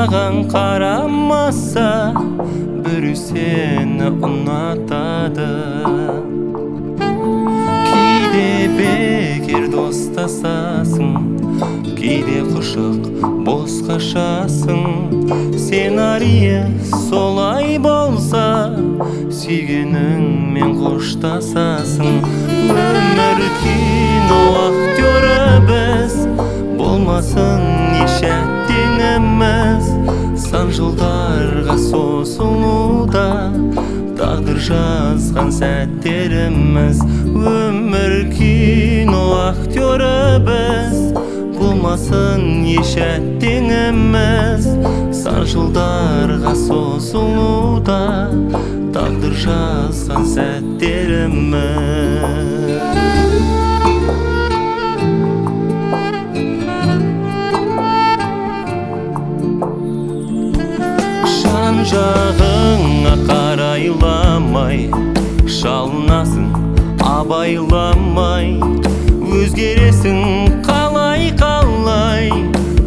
саған қарамаса, біреу сені ұнатады. Кейде бекер достасасың, кейде құшақ бос қашасың. Сценарийі солай болса, сүйгеніңмен қоштасасың. Өмір кино актері біз, болмасын еш әттең емес. Сан жылдарға созылуда тағдыр жазған сәттеріміз. Өмір кино актері біз, болмасын еш әттең емес. Сан жылдарға созылуда тағдыр жазған сәттеріміз. Жан-жағыңа қарайламай, шалынасың абайламай. Өзгересің қалай-қалай,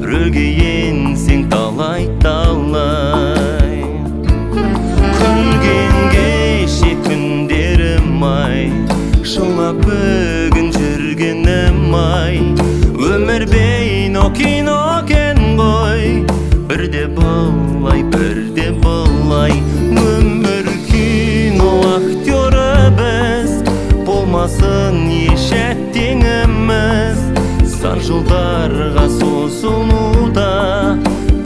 рөлге енсең талай-талай. Күлген кеше күндерім-ай, жылап бүгін жүргенім-ай. Өмір бейно кино кен ғой, бірде былай, бірде былай. Өмір кино актері біз, болмасын еш әттең емес. Сан жылдарға созылуда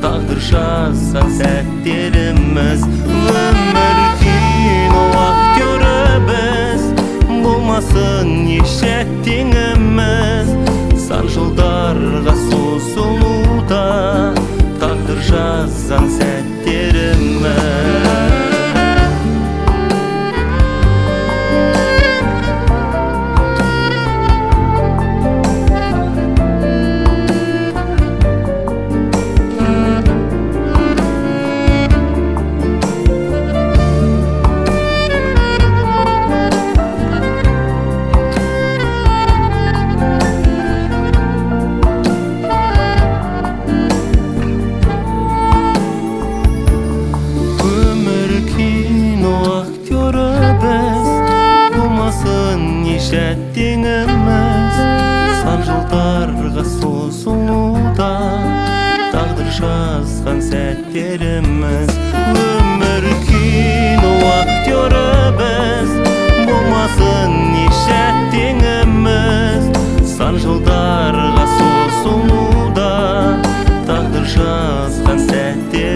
тағдыр жазған сәттеріміз. Өмір кино актері біз, болмасын еш әттең емес. Сан жылдарға созылуда тағдыр жазған сәттеріміз. Әттең емес, сан жылдарға созылуда тағдыр жазған сәттеріміз. Өмір кино актері біз, болмасын еш әттең емес. Сан жылдарға созылуда тағдыр жазған сәттеріміз.